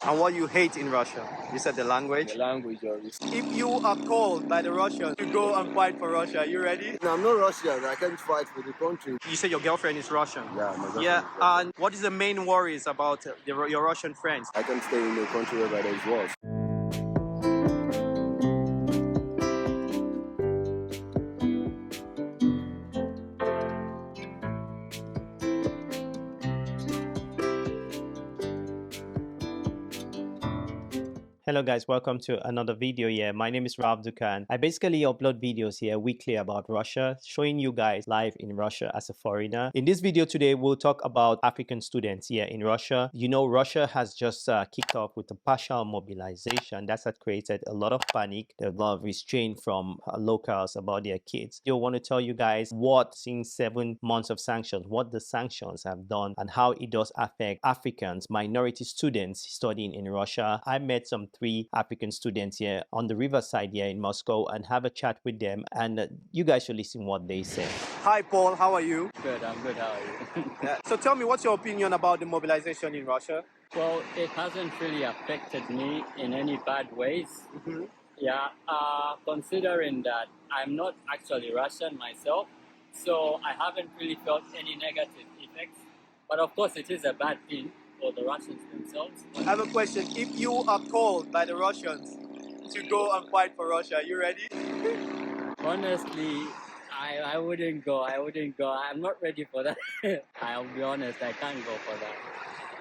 And what you hate in Russia? You said the language? The language or If you are called by the Russians to go and fight for Russia, are you ready? No, I'm not Russian. I can't fight for the country. You say your girlfriend is Russian? Yeah, my girlfriend Yeah, is Russian. and what is the main worries about your Russian friends? I can't stay in a country where there is wars. Hello guys, welcome to another video here. My name is Rav Dukan. I basically upload videos here weekly about Russia, showing you guys live in Russia as a foreigner. In this video today, we'll talk about African students here in Russia. You know, Russia has just kicked off with a partial mobilization. That's what created a lot of panic, a lot of restraint from locals about their kids. I want to tell you guys what, since 7 months of sanctions, what the sanctions have done and how it does affect Africans, minority students studying in Russia. I met some 3 African students here on the riverside here in Moscow and have a chat with them, and you guys should listen what they say. Hi Paul, how are you? Good, I'm good. How are you? Yeah. So tell me, what's your opinion about the mobilization in Russia? Well, it hasn't really affected me in any bad ways. Yeah, considering that I'm not actually Russian myself, so I haven't really felt any negative effects. But of course, it is a bad thing for the Russians themselves. I have a question. If you are called by the Russians to go and fight for Russia, are you ready? Honestly, I wouldn't go. I wouldn't go. I'm not ready for that. I'll be honest, I can't go for that.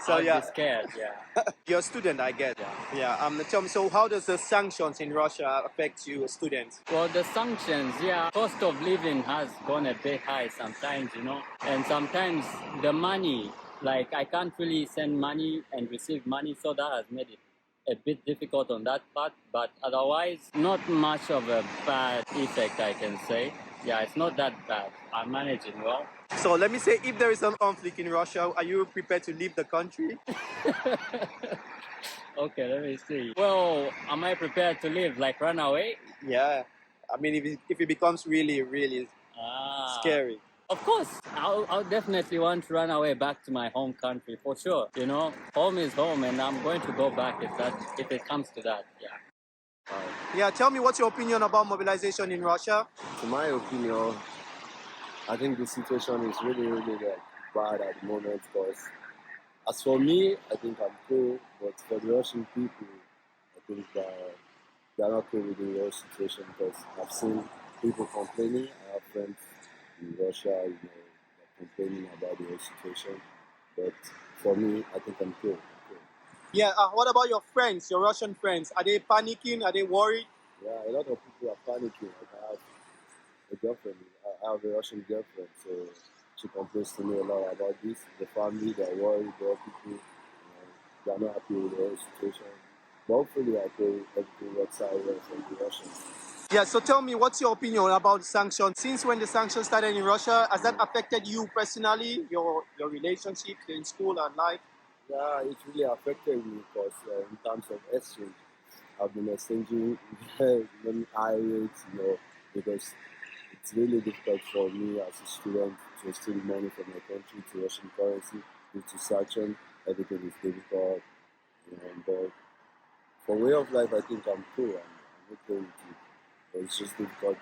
So I'll yeah, be scared, yeah. you're a student, I guess. Yeah. Tell me, so how does the sanctions in Russia affect you, a student? Well, the sanctions, yeah, cost of living has gone a bit high sometimes, you know, and sometimes the money, like I can't really send money and receive money, so that has made it a bit difficult on that part, but otherwise, not much of a bad effect, I can say. Yeah, it's not that bad. I'm managing well. So let me say, if there is a conflict in Russia, are you prepared to leave the country? Okay, let me see. Well, am I prepared to leave, like run away? Yeah. I mean, if it becomes really, really scary. Of course, I'll definitely want to run away back to my home country for sure. You know, home is home, and I'm going to go back if it comes to that. Yeah. Yeah. Tell me, what's your opinion about mobilization in Russia? To my opinion, I think the situation is really, really bad at the moment because as for me, I think I'm cool, but for the Russian people, I think they're not cool with the whole situation because I've seen people complaining. I have friends in Russia, they're complaining about the whole situation. But for me, I think I'm cool. Yeah. What about your friends, your Russian friends? Are they panicking? Are they worried? Yeah, a lot of people are panicking. Like I have a girlfriend. I have a Russian girlfriend, so she complains to me a lot about this. The family, they're worried. The people, they're not happy with the whole situation. But hopefully, I pray everything works out well for the Russians. Yeah. So tell me, what's your opinion about sanctions? Since when the sanctions started in Russia, has that affected you personally, your relationships in school and life? Yeah, it really affected me because in terms of exchange, I've been exchanging many high rates, because it's really difficult for me as a student to exchange money from my country to Russian currency due to sanction. Everything is difficult, but for way of life, I think I'm cool. I'm okay with it. But it's just difficult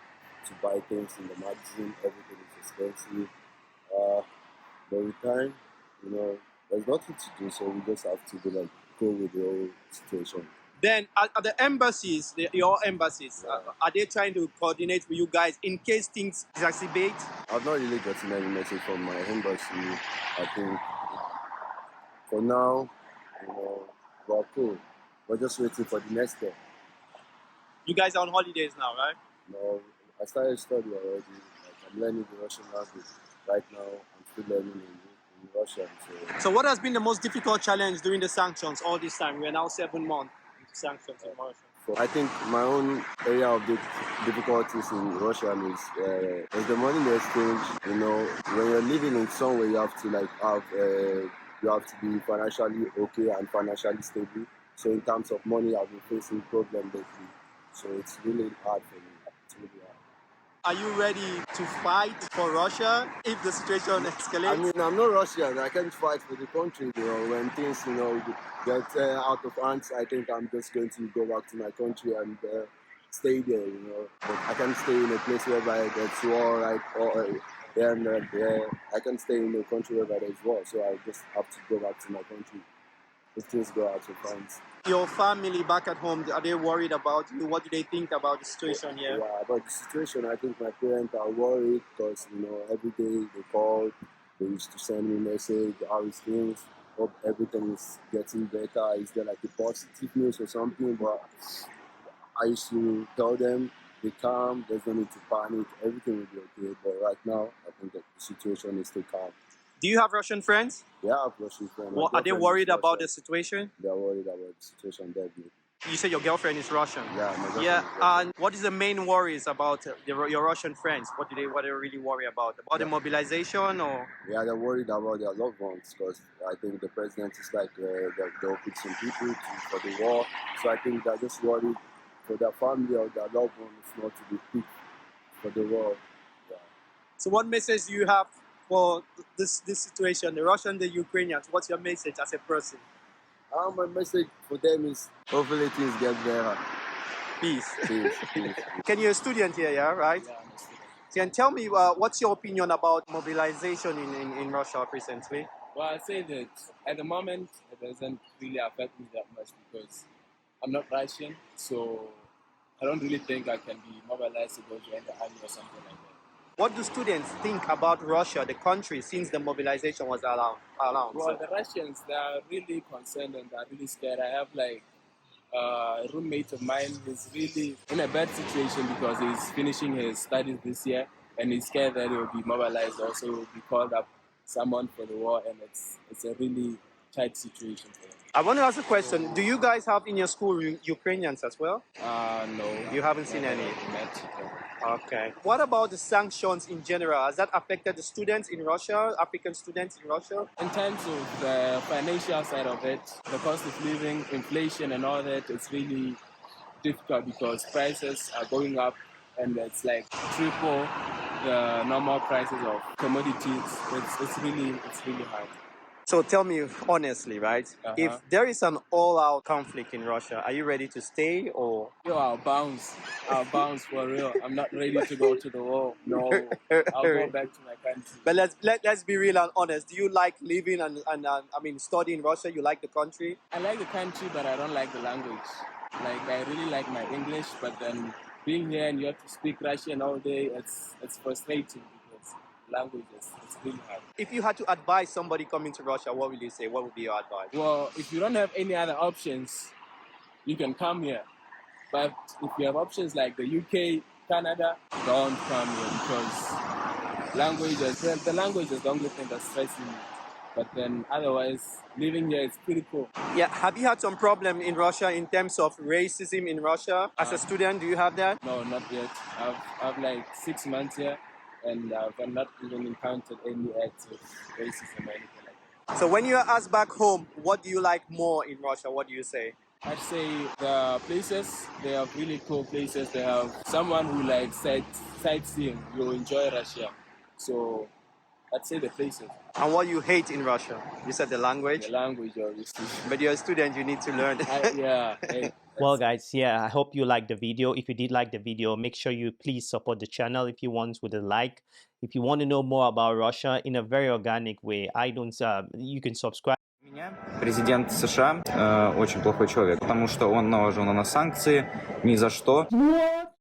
to buy things in the magazine. Everything is expensive. But with time, there's nothing to do, so we just have to go with the whole situation. Then at the embassies, your embassies, are they trying to coordinate with you guys in case things exacerbate? I've not really gotten any message from my embassy. I think for now, we're cool. We're just waiting for the next step. You guys are on holidays now, right? No, I started studying already. I'm learning the Russian language. Right now, I'm still learning in Russian. So what has been the most difficult challenge during the sanctions all this time? We're now 7 months into sanctions in Russia. So I think my own area of difficulties in Russia is the money exchange. When you're living in somewhere, you have to you have to be financially okay and financially stable. So in terms of money, I've been facing problems lately. So it's really hard for me. It's really hard. Are you ready to fight for Russia if the situation escalates? I mean, I'm not Russian. I can't fight for the country. When things, get out of hands, I think I'm just going to go back to my country and stay there. But I can't stay in a place whereby there's war, right? Or I can't stay in a country whereby there's war. So I just have to go back to my country. If things go out of hands. Your family back at home, are they worried about you? What do they think about the situation here? Yeah, about the situation, I think my parents are worried because, every day they call, they used to send me a message, how is things, hope everything is getting better, is there like a positive news or something, but I used to tell them, be calm, there's no need to panic, everything will be okay, but right now, I think that the situation is still calm. Do you have Russian friends? Yeah, I have Russian friends. Well, are they worried about the situation? They're worried about the situation, definitely. You said your girlfriend is Russian. Yeah, my girlfriend Yeah, is Russian. and what is the main worries about your Russian friends? What do they really worry about? About the mobilization or? Yeah, they're worried about their loved ones because I think the president is like they'll put some people for the war. So I think they're just worried for their family or their loved ones not to be picked for the war. Yeah. So what message do you have for this situation, the Russians, the Ukrainians? What's your message as a person? My message for them is hopefully things get better. Peace. Peace, peace. Can you a student here, yeah, right? Yeah, I'm a student. Can tell me what's your opinion about mobilization in Russia recently? Well, I say that at the moment it doesn't really affect me that much because I'm not Russian, so I don't really think I can be mobilized to go join the army or something like that. What do students think about Russia, the country, since the mobilization was allowed? Well, the Russians, they are really concerned and they are really scared. I have like a roommate of mine who's really in a bad situation because he's finishing his studies this year and he's scared that he will be mobilized also, will be called up someone for the war, and it's a really tight situation for him. I want to ask a question. Do you guys have in your school Ukrainians as well? No. You haven't seen any? Met. Okay. What about the sanctions in general? Has that affected the students in Russia, African students in Russia? In terms of the financial side of it, the cost of living, inflation and all that, it's really difficult because prices are going up and it's like triple the normal prices of commodities. It's really hard. So tell me honestly, right? If there is an all-out conflict in Russia, are you ready to stay or? Yo, I'll bounce for real. I'm not ready to go to the war. No, I'll go back to my country. But let's be real and honest. Do you like living and studying in Russia? You like the country? I like the country, but I don't like the language. Like I really like my English, but then being here and you have to speak Russian all day, it's frustrating because language is really hard. If you had to advise somebody coming to Russia, what would you say? What would be your advice? Well, if you don't have any other options, you can come here. But if you have options like the UK, Canada, don't come here because the language is the only thing that's stressing me. But then otherwise, living here is pretty cool. Yeah, have you had some problem in Russia in terms of racism in Russia? As a student, do you have that? No, not yet. I've like 6 months here and I've not even encountered any acts of racism or anything like that. So when you are asked back home, what do you like more in Russia? What do you say? I'd say the places, they have really cool places. They have someone who likes sightseeing. You'll enjoy Russia. So I'd say the places. And what you hate in Russia? You said the language? The language, obviously. But you're a student, you need to learn. Well, guys, yeah, I hope you liked the video. If you did like the video, make sure you please support the channel if you want with a like. If you want to know more about Russia in a very organic way, you can subscribe. Президент США очень плохой человек, потому что он наложил на нас санкции ни за что.